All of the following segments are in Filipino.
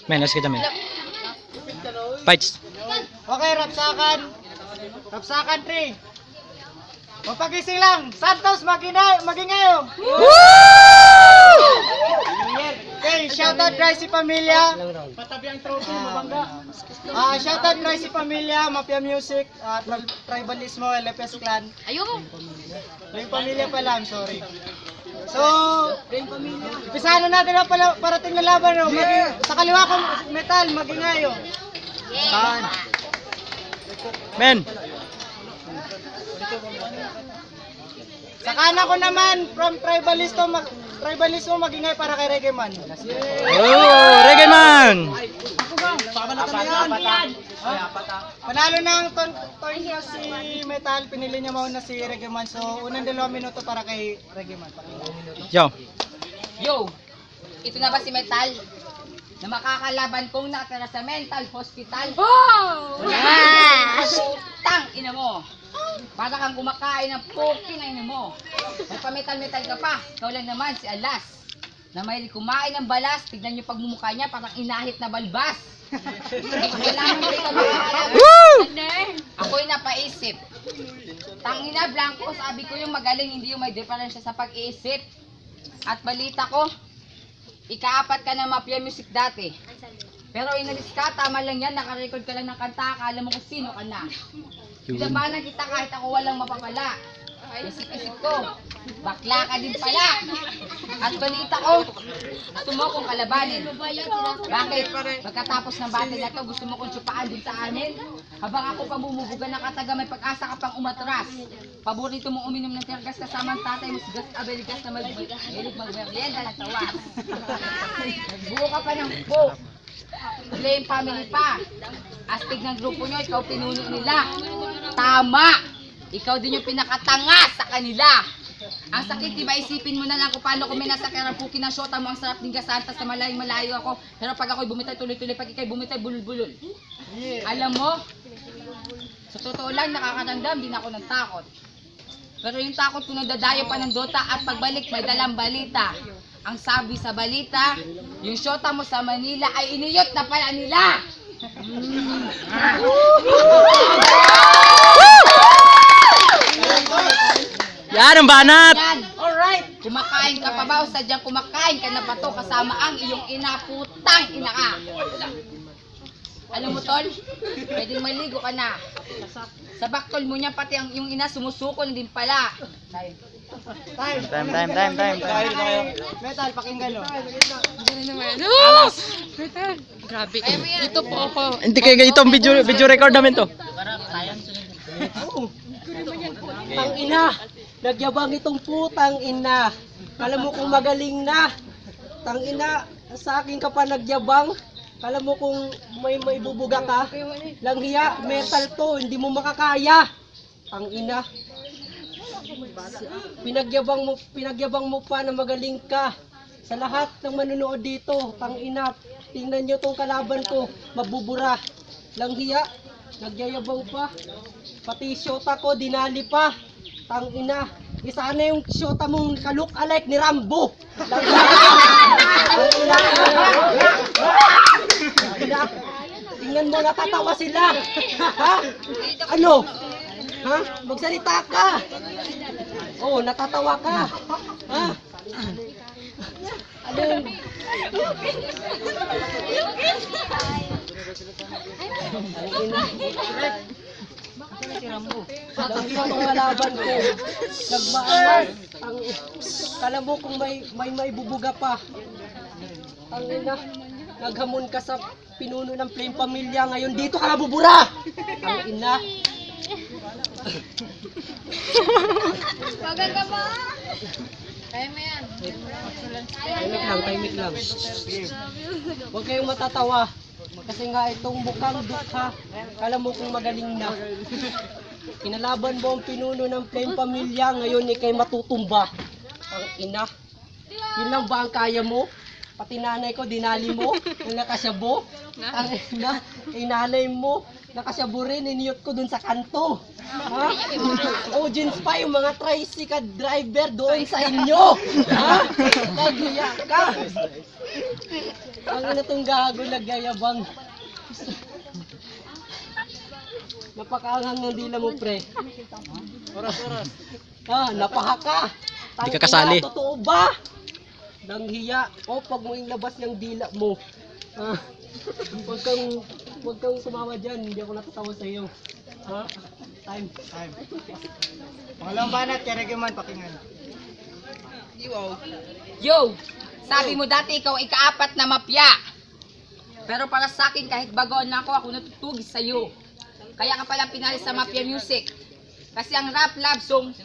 Men, let's get men. Fights. Okay, rapsakan. Rapsakan 3. Mapagising lang. Santos, magingayo. Okay, shoutout Gracie Pamilya. Patabi ang trophy, mabangga. Shoutout Gracie Pamilya, Mafia Music, Tribalismo, LFS Clan. Ayoko. Yung pamilya pa lang, sorry. So, umpisahan na natin ang parating na laban. No? Sa kaliwa ko, metal, magingayo. Saan? Men. Sa kanan ko naman, from Tribalismo magingay para kay Reggae Man. Oh, Reggae Man. Panalo ng Tonyo si Metal, pinili niya mauna si Reggae Man. So, unang 2 minuto para kay Reggae Man. Yo. Yo, ito na ba si Metal? Na makakalaban kong nakatira sa mental hospital? Oh! Tang ina mo! Para kang kumakain ng puki na ina mo. May pametal-metal ka pa. Ikaw lang naman si Alas. Na may kumain ng balas. Tignan niyo pagmumukha niya parang inahit na balbas. Kailangan mo ito makakalaban. Ako'y napaisip. Tangina Blanco, sabi ko yung magaling, hindi yung may diferensya sa pag-iisip. At balita ko, ika-4 ka na Mafia Music dati. Pero inalis ka, tama lang yan, nakarecord ka lang ng kanta, akala mo kung sino ka na. Labanan kita kahit ako walang mapapala. Isip-isip ko, bakla ka din pala. At balita ko, gusto mo kong kalabanin. Bakit? Pagkatapos ng battle na to, gusto mo kong tsupaan din sa amin? Habang ako pamumubuga ng kataga, may pag-asa ka pang umatras. Paborito mong uminom ng tergas kasama ang tatay mo, sigas abeligas na mag-ilig mag-merienda na tawas. Nagbuo ka pa ng book. Blame family pa. Astig ng grupo nyo, ikaw pinuno nila. Tama! Ikaw din yung pinakatanga sa kanila. Ang sakit, diba isipin mo na lang kung paano kung may nasa karapuki ng shota mo, ang sarap ng gasanta sa malayong malayo ako. Pero pag ako'y bumitay tuloy-tuloy, pag ikaw'y bumitay bulul-bulul. Alam mo, sa totoo lang nakakatandam, din ako ng takot. Pero yung takot ko nadadayo pa ng Dota at pagbalik may dalang balita. Ang sabi sa balita, yung shota mo sa Manila ay iniyot na pala nila. Yan ang banat. Yan. Alright. Kumakain ka pa ba o sadyang kumakain ka na ba to kasama ang iyong ina, putang ina ka. Alam mo tol, pwedeng maligo ka na. Sa baktol mo niya pati ang iyong ina sumusuko na din pala. Time. Metal, pakinggan o. Grabe. Dito po ako. Hindi kayo itong video record namin to. Ang ina, nagyabang itong putang ina. Kala mo kung magaling na. Tang ina, sa akin ka pa nagyabang. Kala mo kung may bubuga ka. Langhiya, metal to, hindi mo makakaya. Ang ina. Pinagyabang mo pa na magaling ka. Sa lahat ng manunood dito, tang ina, tingnan nyo tong kalaban ko, mabubura. Langhiya, nagyayabang pa. Pati shota ko, dinali pa. Tang ina, isa na yung shota mong ka-look alike ni Rambo. Tingnan mo, natatawa sila. Ha? Ano? Ha? Magsalita ka. Oh, natatawa ka. Ha? Ano yun? Ang ina ng kalaban ko. Nagmaalas. Kala mo kung may bubuga pa. Ang ina, naghamon ka sa pinuno ng Flame Pamilya. Ngayon dito ka nabubura. Ang ina. Maganda ba? Kaya mo yan. Tahimik lang. Huwag kayong matatawa. Kasi nga itong mukhang dukha, kala mo kung magaling na. Kinalaban mo ang pinuno ng Flame Pamilya, ngayon ikay matutumba. Ang ina. Yun lang ba ang kaya mo? Pati nanay ko, dinali mo, yung nakasyabo. Ang ina, inanay mo, nakasyabo rin, iniyot ko dun sa kanto. Ha? Audience pa yung mga tricycle driver doon sa inyo. Ha? Nagiyak ka. Ang ina tong gago nagyayabang. Napakaanghang ng dila mo, pre. Oras. Napahaka. Di ka kasali. Totoo ba? Nanghiya. Pag mo ilabas yung dila mo. Huwag kang sumawa dyan. Hindi ako natatawa sa iyo. Time. Pangalawang banat, kaya Regiman, pakinggan. Yo! Sabi mo dati ikaw ay kaapat na mapya. Pero para sa akin, kahit bagoon na ako natutugis sa'yo. Kaya ka palang pinali sa Mafia Music. Kasi ang rap love song,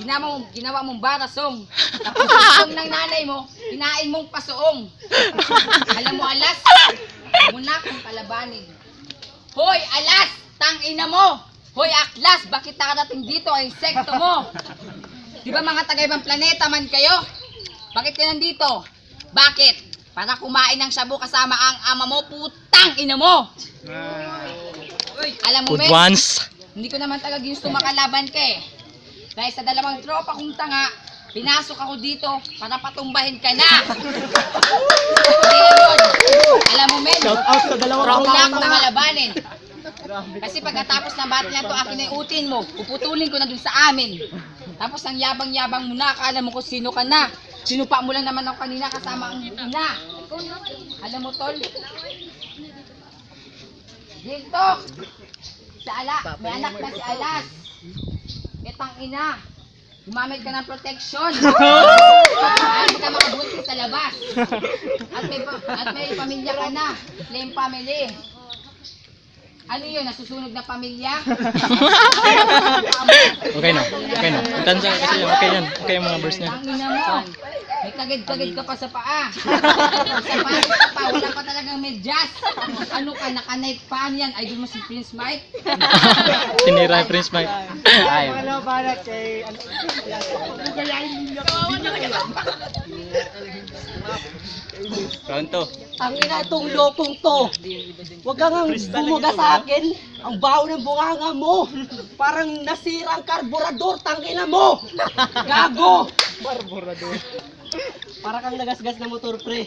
ginawa mong bara song. Tapos yung song ng nanay mo, kinain mong pasoong. Alam mo, alas, muna kong kalabanin. Hoy, alas, tangina mo! Hoy, aklas, bakit nakarating dito ang insekto mo? Di ba mga taga-ibang planeta man kayo? Bakit ka nandito? Bakit? Para kumain ng shabu kasama ang ama mo, putang ina mo! Alam mo, Good men, ones. hindi ko naman talaga gusto makalaban ka eh. Dahil sa dalawang tropa kong tanga, pinasok ako dito para patumbahin ka na. Hindi yun. Alam mo, men, Shout out sa dalawang wala akong malabanin. Kasi pagkatapos ng battle na to, akin na utin mo, puputulin ko na dun sa amin. Tapos ang yabang-yabang mo na, akala mo kung sino ka na. Sinupa mo lang naman ako kanina kasama ang ina. Alam mo, tol? Dito! May anak na si Alas. Itang ina. Gumamit ka ng protection. Hindi ka makabuntis sa labas. At may pamilya ka na. Flame family. Ano yun? Nasusunog na pamilya? Okay na. Tansa kasi yan. Okay yan. Okay yung mga verse niya. Ang ina mo. May kagid-kagid ka pa sa paa. Sa paa, wala pa talagang medyas. Ano ka, naka-knife paan yan? Idol mo si Prince Mike? Sinira yung Prince Mike. Ayaw. Pangalawang banat, kay... Pronto. Ang ina itong lokong to. Huwag kang bumuga sa akin. Ang baho ng bunganga mo. Parang nasirang karburador. Tangina mo. Gago. Karburador. Para kang nagasgas na motor, pre.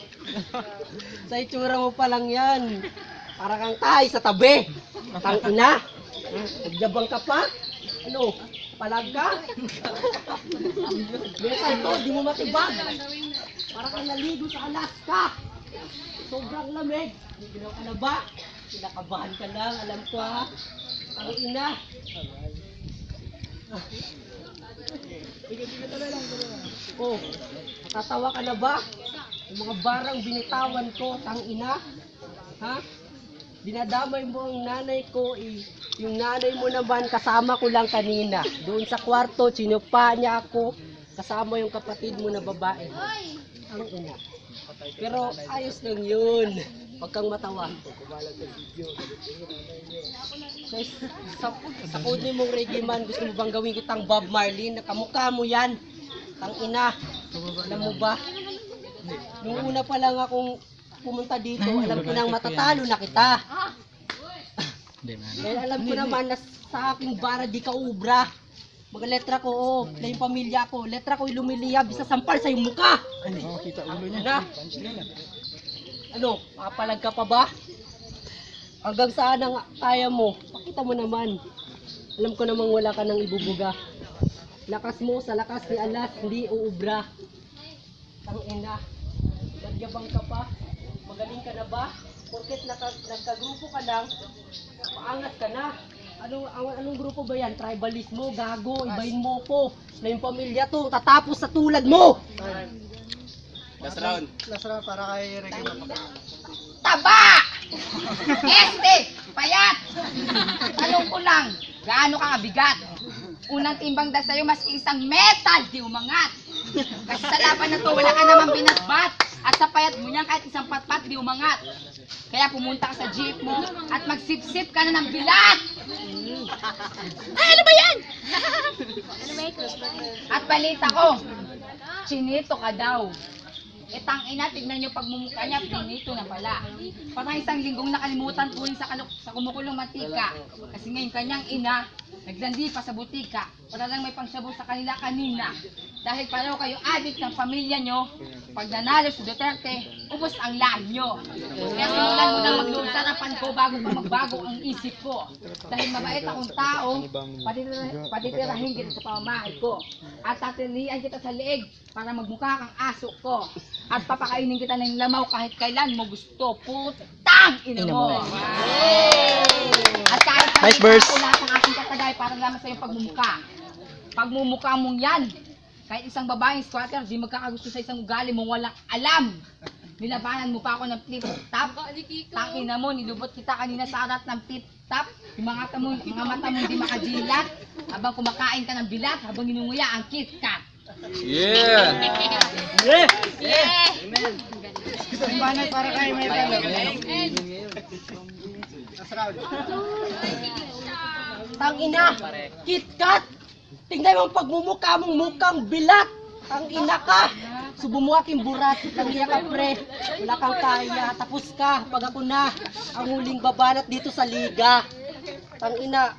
Sa itsura mo pa lang yan. Para kang tay sa tabi. Tangina. Nagjabang ka pa. Ano? Palag ka? Besan to, di mo matibag. Para kang naligo sa Alaska. Sobrang lamig. Ginaw ka na ba? Kinakabahan ka lang, alam ko ha. Ang ina. Oh, natatawa ka na ba? Yung mga barang binitawan ko, tang ina. Ha? Dinadamay mo ang nanay ko eh. Yung nanay mo naman kasama ko lang kanina. Doon sa kwarto, sinupa niya ako. Kasama yung kapatid mo na babae. Ang ina. Pero ayos lang yun. Huwag kang matawa. Sa kudni mong Regiman, gusto mo bang gawin kitang Bob Marley? Nakamukha mo yan. Tang ina. Alam mo ba? Nung una pa lang akong pumunta dito, alam ko nang matatalo na kita. Dahil alam ko naman na sa aking bara di ka ubra. Mga letra ko, flame pamilya ko. Letra ko lumiliyab, bisa sampal sa iyong mukha. Kita ulo niya. Ano, makapalag ka pa ba? Hanggang saan ang kaya mo? Pakita mo naman. Alam ko namang wala ka nang ibubuga. Lakas mo sa lakas ni Alas, hindi uubra. Ang ina, nagyabang ka pa? Magaling ka na ba? Porket nagkagrupo ka lang, paangat ka na. Anong grupo ba yan? Tribalismo, gago, ibahin mo ko. Na yung pamilya to, tatapos sa tulad mo! Last round para kay Regiman. Taba! Payat! Tanong ko lang, gaano ka kabigat? Unang timbang dahil sa'yo, mas isang metal, di umangat. Kasi sa laban na to, wala ka namang binatbat. At sa payat mo niyan, kahit isang patpat, di umangat. Kaya pumunta ka sa jeep mo at magsip-sip ka na ng bilat. Ay, ano ba yan? At balita ko, chinito ka daw. Tangina, tignan nyo pagmumukha niya, pinito na pala. Parang isang linggong nakalimutan po sa kumukulong mantika. Kasi ngayon kanyang ina, naglandi pa sa butika para lang may pangsabaw sa kanila kanina. Dahil pareho kayo adik ng pamilya nyo, pag nanalo si Duterte, ubos ang lahat nyo. Kaya simulan mo nang magluong sarapan ko bago pa magbago ang isip ko. Dahil mabait akong tao, patitirahin kita sa pamamahay ko. At tatilian kita sa leeg para magmukha kang aso ko. At papakainin kita ng lamaw kahit kailan mo gusto. Putang ina mo! At kahit Nice verse. ko lahat ng aking katagay para lamang sa iyong pagmumukha. Pagmumukha mong yan, kahit isang babaeng squatter, di magkakagusto sa isang ugali mong walang alam. Nilabanan mo pa ako ng flip-top. Tangina mo, nilubot kita kanina sa arat ng flip-top. Yung mga mata mo hindi makajilat. Habang kumakain ka ng bilat, habang inunguya ang KitKat. Yeah! Banat para kay Metal. Tangina, KitKat! Tingnan mo ang pagmumukha mong mukhang bilat! Tangina ka! Subo mo aking burat, tangina ka pre. Wala kang kaya, tapos ka. Pag ako na, ang huling babanat dito sa liga. Tangina,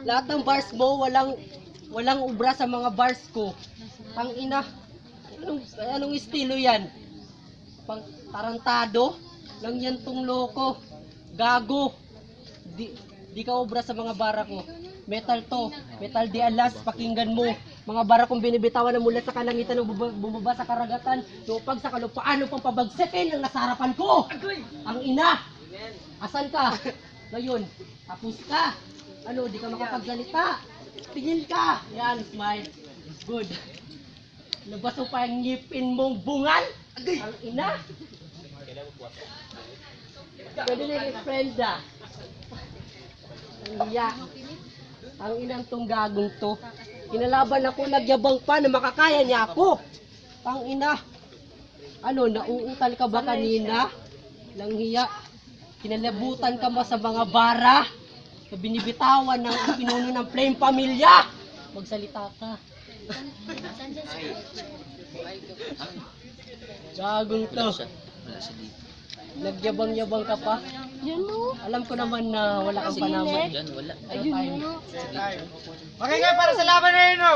lahat ng bars mo, walang ubra sa mga bars ko. Tangina, anong estilo yan? Pang tarantado? Lang yan tong loko. Gago. Di ka obra sa mga bara ko. Metal to. Metal di alas. Pakinggan mo. Mga bara kong binibitawan na mula sa kalangitan ng bumaba sa karagatan. Lupag sa kalupaan upang pabagsakin ang nasarapan ko. Ang ina. Asan ka? Ngayon. Tapos ka. Ano, di ka makapagsalita. Tingin ka. Yan, smile. Good. Labas mo pa yung ngipin mong bungal. Ang ina. Pwede na yung friend ah. Ang iya. Ang inang tong gagong to. Kinalaban ako, nagyabang pa na makakaya niya ako. Ang ina. Ano, nauutal ka ba kanina? Lang hiya. Kinalabutan ka ba sa mga bara? Na binibitawan ng pinuno ng Flame Pamilya? Magsalita ka. Gagong to. Nagyabang-yabang ka pa. Alam ko naman na wala kang panahon. Okay nga, para sa laban na yun, no?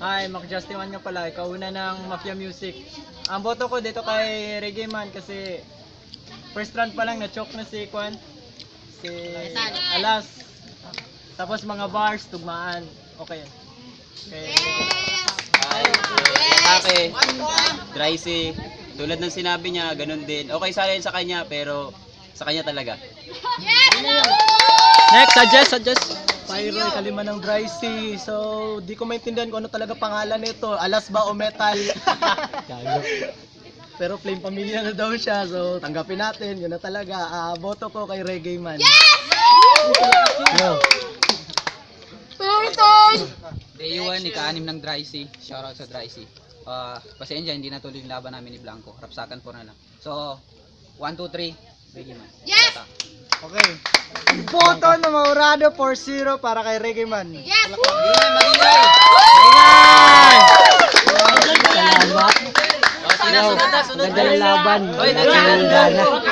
Hi, Mac Justin nga pala, ikaw una ng Mafia Music. Ang boto ko dito kay Reggae Man kasi first round pa lang na-choke na si Kwan, si Alas. Tapos mga bars, tugmaan. Okay. Ate, Drycy, tulad ng sinabi niya, ganun din. Okay sa akin sa kanya, pero sa kanya talaga. Next, suggest. Pyro, kalima ng Drycy. So, di ko maintindihan kung ano talaga pangalan nito. Alas ba o Metal? Pero Flame Pamilya na daw siya. So, tanggapin natin. Yun na talaga. Boto ko kay Reggae Man. Yo. Day 1, ika-anim ng Drycy. Shoutout sa Drycy. Pasensya, hindi natuloy yung laban namin ni Blanco. Rapsakan po na lang. So, 1, 2, 3. Reggae Man. Yes! Okay. Boto na Maurado 4-0 para kay Reggae Man. Yes! Magingay! Salamat. Sunod na. Ganda ng laban. Oy, Ganda na.